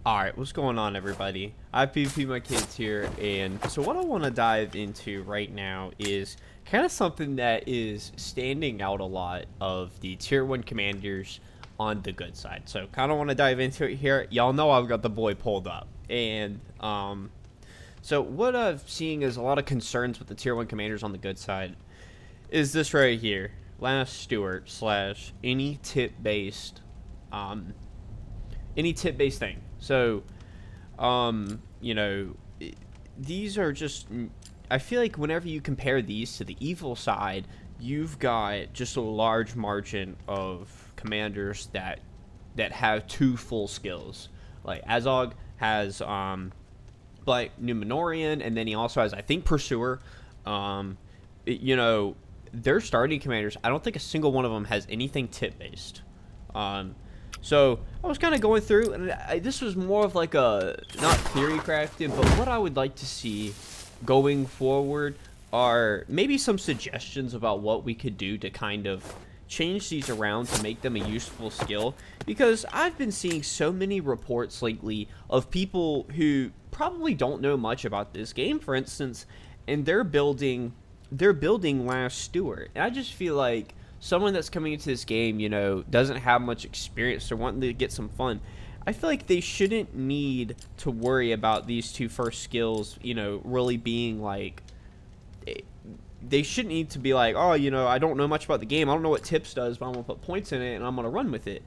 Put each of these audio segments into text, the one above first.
Alright, what's going on, everybody? I PvP my kids here, and so what I want to dive into right now is kind of something that is standing out a lot of the tier 1 commanders on the good side. So kind of want to dive into it here. Y'all know I've got the boy pulled up, and so what I'm seeing is a lot of concerns with the tier 1 commanders on the good side is this right here. Last Stewart slash any tip based thing. So, you know, these are just. I feel like whenever you compare these to the evil side, you've got just a large margin of commanders that have two full skills. Like Azog has like Numenorian, and then he also has, I think, Pursuer. You know, their starting commanders, I don't think a single one of them has anything tip based. So I was kind of going through, and this was more of like a, not theory crafted, but what I would like to see going forward are maybe some suggestions about what we could do to kind of change these around to make them a useful skill. Because I've been seeing so many reports lately of people who probably don't know much about this game, for instance, and they're building Last Stewart. And I just feel like someone that's coming into this game, you know, doesn't have much experience or wanting to get some fun, I feel like they shouldn't need to worry about these two first skills, you know, really being like, they shouldn't need to be like, oh, you know, I don't know much about the game, I don't know what tips does, but I'm going to put points in it and I'm going to run with it.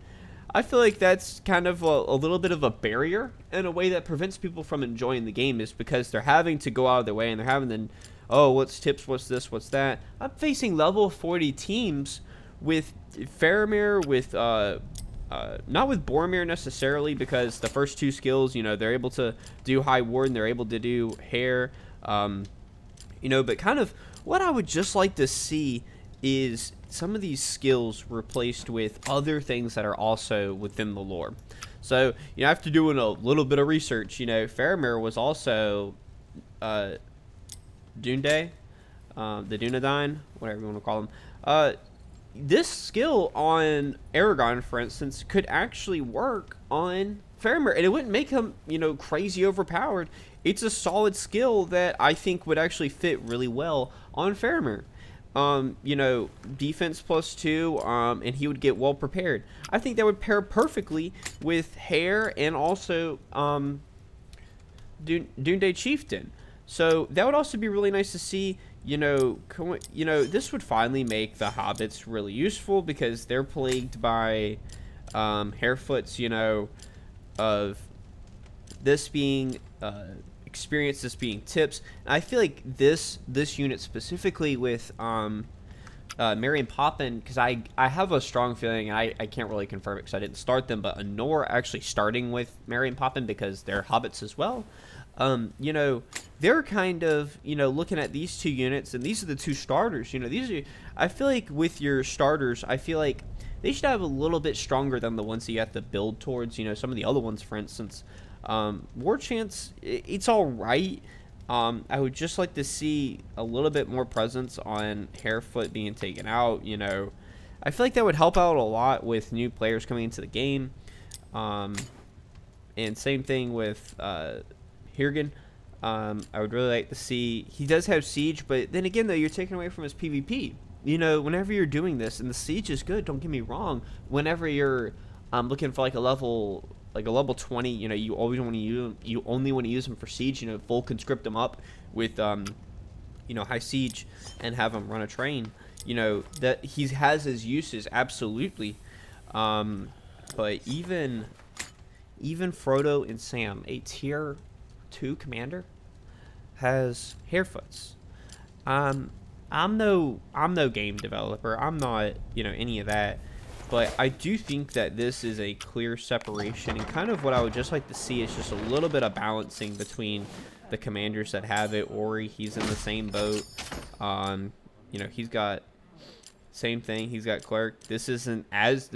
I feel like that's kind of a little bit of a barrier in a way that prevents people from enjoying the game, is because they're having to go out of their way and they're having to, oh, what's tips, what's this, what's that. I'm facing level 40 teams with Faramir, with not with Boromir necessarily, because the first two skills, you know, they're able to do High Ward and they're able to do Hair, you know, but kind of what I would just like to see is some of these skills replaced with other things that are also within the lore. So, you know, after doing a little bit of research, you know, Faramir was also Dunday, the Dunedain, whatever you want to call them. This skill on Aragorn, for instance, could actually work on Faramir, and it wouldn't make him, you know, crazy overpowered. It's a solid skill that I think would actually fit really well on Faramir. You know, defense +2, and he would get well prepared. I think that would pair perfectly with Hair and also Dunday Chieftain. So that would also be really nice to see. You know, this would finally make the hobbits really useful, because they're plagued by Harefoots, you know, of this being experience, this being tips. And I feel like this unit specifically with Merry&Pippin, because I have a strong feeling, and I can't really confirm it because I didn't start them, but Anor actually starting with Merry&Pippin because they're hobbits as well. You know, they're kind of, you know, looking at these two units, and these are the two starters. You know, these are, I feel like with your starters, I feel like they should have a little bit stronger than the ones that you have to build towards. You know, some of the other ones, for instance, War Chance, it's all right. I would just like to see a little bit more presence on Harefoot being taken out. You know, I feel like that would help out a lot with new players coming into the game. And same thing with Hirgen. I would really like to see, he does have siege, but then again though, you're taking away from his PvP. You know, whenever you're doing this, and the siege is good, don't get me wrong, whenever you're looking for like a level 20, you know, you always want to use, you only want to use them for siege, you know, full conscript them up with you know, high siege and have him run a train. You know, that he has his uses, absolutely. But even Frodo and Sam, a tier 2 commander, has Harefoots. I'm no game developer. I'm not, you know, any of that. But I do think that this is a clear separation, and kind of what I would just like to see is just a little bit of balancing between the commanders that have it. Ori, he's in the same boat. You know, he's got same thing. He's got clerk. This isn't as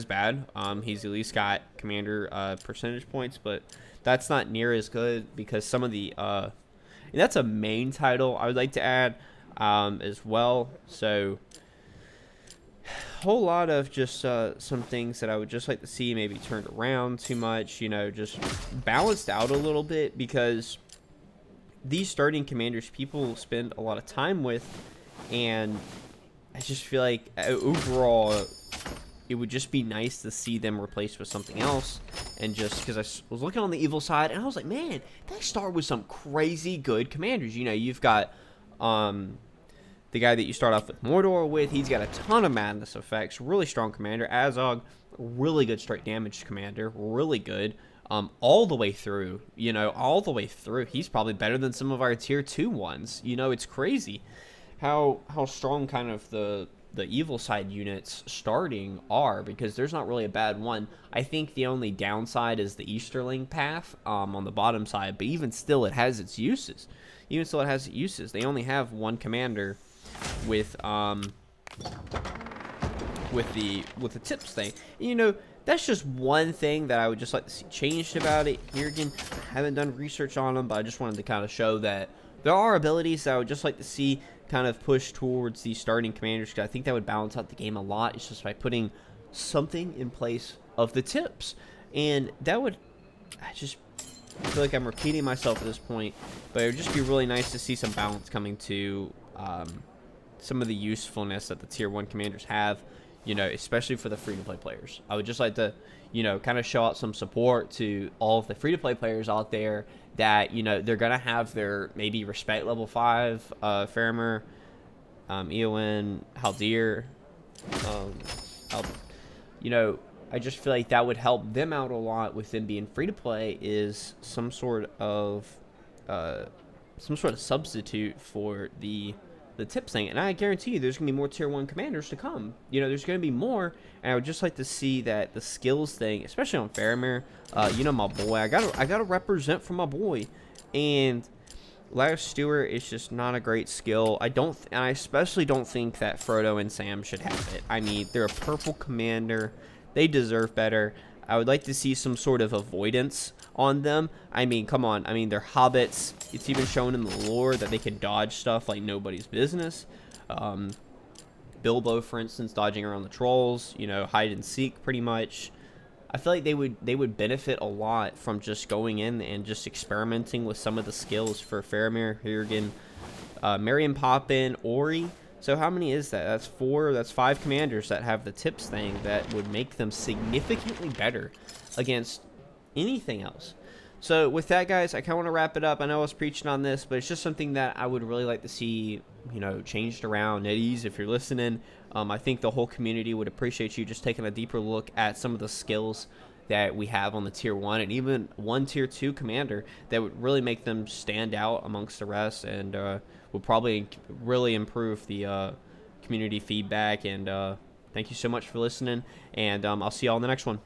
bad. He's at least got commander percentage points, but that's not near as good, because some of the and that's a main title I would like to add as well. So whole lot of just some things that I would just like to see maybe turned around too much, just balanced out a little bit, because these starting commanders people spend a lot of time with, and I just feel like overall it would just be nice to see them replaced with something else. And just because I was looking on the evil side, and I was like, man, they start with some crazy good commanders. You've got the guy that you start off with Mordor with. He's got a ton of madness effects, really strong commander. Azog, really good straight damage commander, really good. All the way through, all the way through. He's probably better than some of our tier 2 ones. It's crazy how strong kind of the evil side units starting are, because there's not really a bad one. I think the only downside is the Easterling path on the bottom side, but even still it has its uses. They only have one commander with the tips thing. That's just one thing that I would just like to see changed about it. Here again, I haven't done research on them, but I just wanted to kind of show that there are abilities that I would just like to see kind of push towards these starting commanders, because I think that would balance out the game a lot. It's just by putting something in place of the tips. And that would, I feel like I'm repeating myself at this point, but it would just be really nice to see some balance coming to some of the usefulness that the tier 1 commanders have, especially for the free-to-play players. I would just like to, kind of show out some support to all of the free-to-play players out there that, they're going to have their maybe respect level 5, Faramir, Eowyn, Haldir, I just feel like that would help them out a lot with them being free-to-play, is some sort of substitute for the tips thing. And I guarantee you there's going to be more tier 1 commanders to come. There's going to be more, and I would just like to see that the skills thing, especially on Faramir, my boy, I gotta represent for my boy. And Last Stewart is just not a great skill. And I especially don't think that Frodo and Sam should have it. I mean, they're a purple commander. They deserve better. I would like to see some sort of avoidance on them. I mean, come on. I mean, they're hobbits. It's even shown in the lore that they can dodge stuff like nobody's business. Bilbo, for instance, dodging around the trolls, hide and seek pretty much. I feel like they would benefit a lot from just going in and just experimenting with some of the skills for Faramir, Hirgen, Merry&Pippin, Ori. So how many is that? That's 4. That's 5 commanders that have the tips thing that would make them significantly better against anything else. So with that, guys, I kind of want to wrap it up. I know I was preaching on this, but it's just something that I would really like to see, changed around. NetEase, if you're listening, I think the whole community would appreciate you just taking a deeper look at some of the skills that we have on the tier 1 and even one tier 2 commander that would really make them stand out amongst the rest, and would probably really improve the community feedback. And thank you so much for listening, and I'll see y'all in the next one.